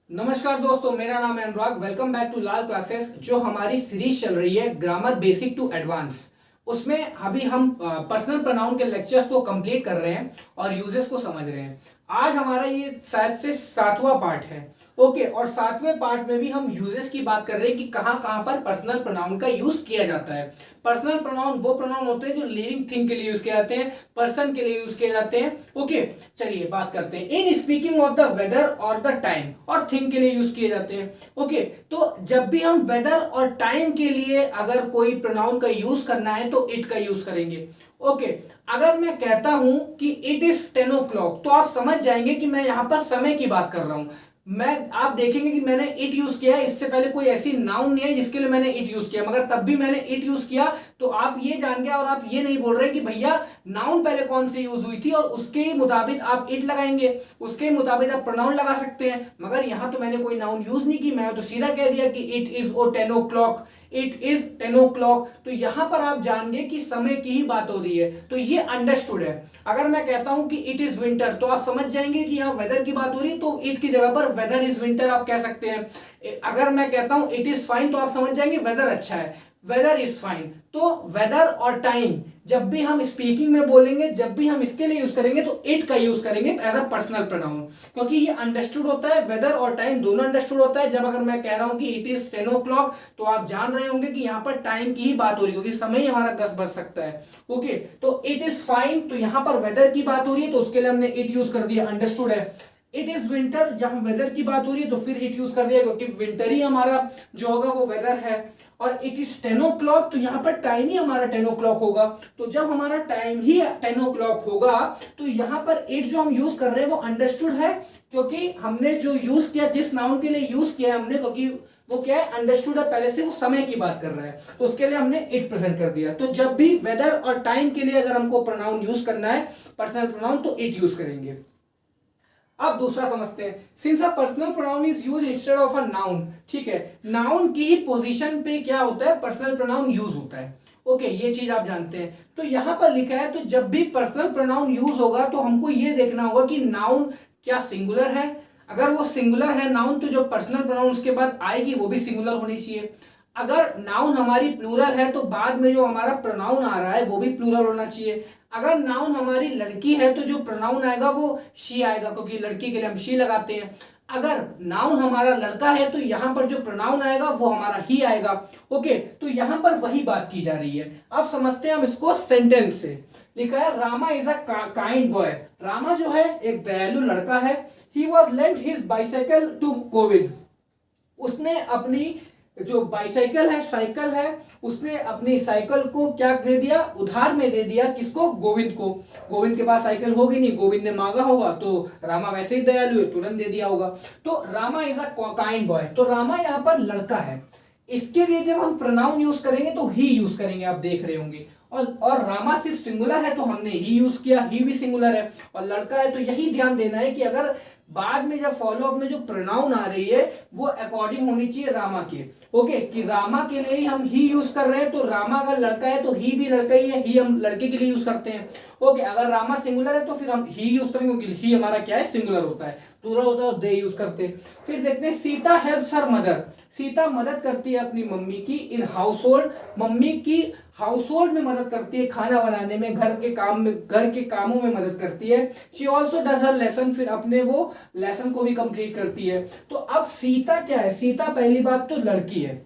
नमस्कार दोस्तों, मेरा नाम है Anurag. Welcome back to Lal classes. जो हमारी सीरीज चल रही है ग्रामर बेसिक टू एडवांस, उसमें अभी हम पर्सनल प्रोनाउन के लेक्चर्स को कंप्लीट कर रहे हैं और यूजेस को समझ रहे हैं। आज हमारा ये शायद से 7वां पार्ट है। ओके, और 7वें पार्ट में भी हम यूजेस की बात कर रहे हैं कि कहां कहां पर पर्सनल प्रोनाउन का यूज किया जाता है। पर्सनल प्रोनाउन वो प्रोनाउन होते हैं जो लिविंग थिंग के लिए यूज किए जाते हैं, पर्सन के लिए यूज किए जाते हैं। ओके, चलिए बात करते हैं। In speaking of the weather और द टाइम, और थिंग के लिए यूज किए जाते हैं। ओके, तो जब भी हम वेदर और टाइम के लिए अगर कोई प्रोनाउन का यूज करना है तो इट का यूज करेंगे। ओके, अगर मैं कहता हूं कि इट इज 10 o'clock तो आप समझ जाएंगे कि मैं यहां पर समय की बात कर रहा हूं। आप देखेंगे कि मैंने इट यूज किया, इससे पहले कोई ऐसी नाउन नहीं है जिसके लिए मैंने इट यूज किया, मगर तब भी मैंने इट यूज किया। तो आप ये जान गए और आप ये नहीं बोल रहे कि भैया नाउन पहले कौन सी यूज हुई थी और उसके मुताबिक आप इट लगाएंगे, उसके मुताबिक आप प्रोनाउन लगा सकते हैं। मगर यहां तो मैंने कोई नाउन यूज नहीं की, मैं तो सीधा कह दिया कि it is 10 o'clock, it is 10 o'clock। तो यहां पर आप जान गए कि समय की ही बात हो रही है, तो ये अंडरस्टूड है। अगर मैं कहता हूं कि इट इज विंटर तो आप समझ जाएंगे कि यहां वेदर की बात हो रही है, तो इट की जगह पर वेदर इज विंटर आप कह सकते हैं। अगर मैं कहता हूं इट इज फाइन तो आप समझ जाएंगे वेदर अच्छा है, वेदर इज फाइन। तो वेदर और टाइम जब भी हम स्पीकिंग में बोलेंगे, जब भी हम इसके लिए यूज करेंगे तो इट का यूज करेंगे एज अ पर्सनल प्रोनाउन, क्योंकि ये अंडरस्टूड होता है। वेदर और टाइम दोनों अंडरस्टूड होता है। जब अगर मैं कह रहा हूं कि इट इज 10 o'clock तो आप जान रहे होंगे कि यहां पर टाइम की ही बात हो रही है, क्योंकि समय ही हमारा 10 बज सकता है। ओके, तो इट इज फाइन तो यहां पर वेदर की बात हो रही है, तो उसके लिए हमने इट यूज कर दिया, अंडरस्टूड है। इट इज विंटर, जहां वेदर की बात हो रही है तो फिर इट यूज कर दिया, क्योंकि विंटर ही हमारा जो होगा वो वेदर है। और इट इज 10 o'clock तो यहां पर टाइम ही हमारा 10 o'clock होगा। तो जब हमारा टाइम ही 10 o'clock होगा तो यहां पर इट जो हम यूज कर रहे हैं वो अंडरस्टूड है, क्योंकि हमने जो यूज किया, जिस नाउन के लिए यूज किया हमने, क्योंकि वो क्या है, अंडरस्टूड है, पहले से वो समय की बात कर रहा है, तो उसके लिए हमने इट प्रेजेंट कर दिया। तो जब भी वेदर और टाइम के लिए अगर हमको प्रोनाउन यूज करना है, पर्सनल प्रोनाउन, तो इट यूज करेंगे। अब दूसरा समझते हैं। Since a personal pronoun is use instead of a noun, ठीक है, नाउन की पोजीशन पे क्या होता है, पर्सनल प्रोनाउन यूज होता है। ओके, ये चीज आप जानते हैं। तो यहां पर लिखा है, तो जब भी पर्सनल प्रोनाउन यूज होगा तो हमको ये देखना होगा कि नाउन क्या सिंगुलर है। अगर वो सिंगुलर है नाउन, तो जो पर्सनल प्रोनाउन उसके बाद आएगी वो भी सिंगुलर होनी चाहिए। अगर नाउन हमारी प्लूरल है तो बाद में जो हमारा प्रोनाउन आ रहा है वो भी प्लूरल होना चाहिए। अगर नाउन हमारी लड़की है तो जो प्रोनाउन आएगा वो शी आएगा, क्योंकि लड़की के लिए हम शी लगाते हैं। अगर नाउन हमारा लड़का है तो यहां पर जो प्रोनाउन आएगा वो हमारा ही आएगा। ओके, तो यहां पर वही बात की जा रही है। अब समझते हैं हम इसको सेंटेंस से। लिखा है Rama is a kind boy. Rama जो है एक दयालु लड़का है। He was lent his bicycle to Govind. उसने अपनी जो बाइसाइकिल है, साइकिल है, उसने अपनी साइकिल को क्या दे दिया, उधार में दे दिया। किसको, गोविंद को। गोविंद के पास साइकिल होगी नहीं, गोविंद ने मांगा होगा, तो रामा वैसे ही दयालु है, तुरंत दे दिया होगा। तो Rama is a kind boy, तो रामा यहां पर लड़का है। इसके लिए जब हम प्रोनाउन यूज करेंगे तो ही यूज करेंगे, आप देख रहे होंगे। और रामा सिर्फ सिंगुलर है तो हमने ही यूज किया, ही भी सिंगुलर है। और लड़का है तो यही ध्यान देना है कि अगर बाद में जब फॉलो अप में जो प्रोनाउन आ रही है वो अकॉर्डिंग होनी चाहिए रामा के। ओके, कि रामा के लिए ही हम ही यूज कर रहे हैं, तो रामा अगर लड़का है तो ही भी लड़का ही है, ही हम लड़के के लिए यूज करते हैं। ओके, अगर रामा सिंगुलर है तो फिर हम ही यूज करेंगे, क्योंकि ही हमारा क्या है, सिंगुलर होता है। प्लूरल होता है और दे यूज करते हैं। फिर देखते हैं Sita helps her mother. Sita मदद करती है अपनी मम्मी की इन हाउस होल्ड। मम्मी की हाउस होल्ड में मदद करती है, खाना बनाने में, घर के काम में, घर के कामों में मदद करती है। She also does her lesson, फिर अपने वो लेसन को भी कंप्लीट करती है। तो अब सीता क्या है, सीता पहली बात तो लड़की है,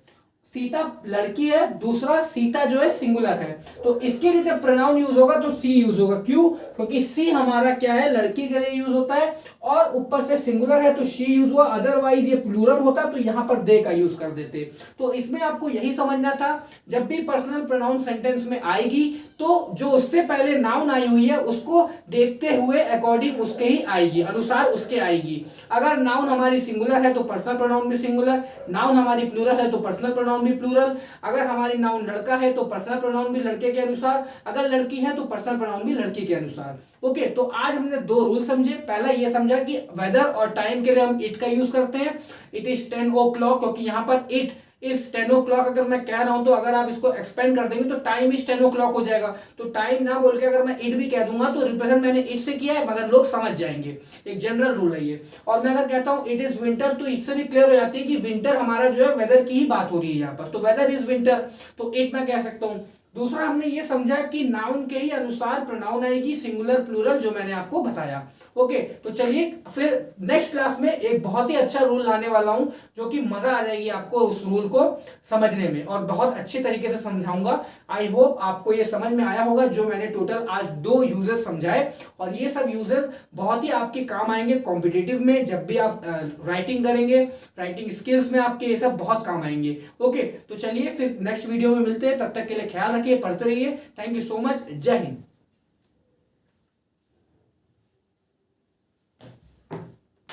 सीता लड़की है। दूसरा, सीता जो है सिंगुलर है, तो इसके लिए जब प्रोनाउन यूज होगा तो सी यूज होगा। क्यों, क्योंकि सी हमारा क्या है, लड़की के लिए यूज होता है, और ऊपर से सिंगुलर है तो शी यूज हुआ। अदरवाइज ये प्लूरल होता तो यहां पर दे का यूज कर देते। तो इसमें आपको यही समझना था, जब भी पर्सनल प्रोनाउन सेंटेंस में आएगी तो जो उससे पहले नाउन आई हुई है उसको देखते हुए अकॉर्डिंग उसके ही आएगी, अनुसार उसके आएगी। अगर नाउन हमारी सिंगुलर है तो पर्सनल प्रोनाउन भी सिंगुलर, नाउन हमारी प्लूरल है तो पर्सनल प्रोनाउन भी प्लूरल। अगर हमारी नाउन लड़का है तो पर्सनल प्रोनाउन भी लड़के के अनुसार, अगर लड़की है तो पर्सनल प्रोनाउन भी लड़की के अनुसार। ओके, तो आज हमने दो रूल समझे। पहला ये समझा कि वेदर और टाइम के लिए हम इट का यूज करते हैं। इट इज 10 o'clock, क्योंकि यहां पर इट इस 10 o'clock अगर मैं कह रहा हूं तो अगर आप इसको एक्सपेंड कर देंगे तो टाइम इज 10 o'clock हो जाएगा। तो टाइम ना बोल के अगर मैं इट भी कह दूंगा तो रिप्रेजेंट मैंने इट से किया है, मगर लोग समझ जाएंगे। एक जनरल रूल है ये। और मैं अगर कहता हूं इट इज विंटर तो इससे भी क्लियर हो जाती है कि विंटर हमारा जो है वेदर की ही बात हो रही है यहाँ पर, तो वेदर इज विंटर, तो इट मैं कह सकता हूं। दूसरा हमने ये समझा कि नाउन के ही अनुसार प्रोनाउन आएगी, सिंगुलर प्लूरल, जो मैंने आपको बताया। ओके, तो चलिए फिर नेक्स्ट क्लास में एक बहुत ही अच्छा रूल लाने वाला हूं, जो कि मजा आ जाएगी आपको उस रूल को समझने में, और बहुत अच्छे तरीके से समझाऊंगा। आई होप आपको ये समझ में आया होगा जो मैंने टोटल आज 2 यूजेस समझाए, और ये सब यूजेस बहुत ही आपके काम आएंगे कॉम्पिटिटिव में, जब भी आप राइटिंग करेंगे, राइटिंग स्किल्स में आपके ये सब बहुत काम आएंगे। ओके, तो चलिए फिर नेक्स्ट वीडियो में मिलते हैं, तब तक के लिए ख्याल रखिए, पढ़ते रहिए। थैंक यू सो मच, जय हिंद।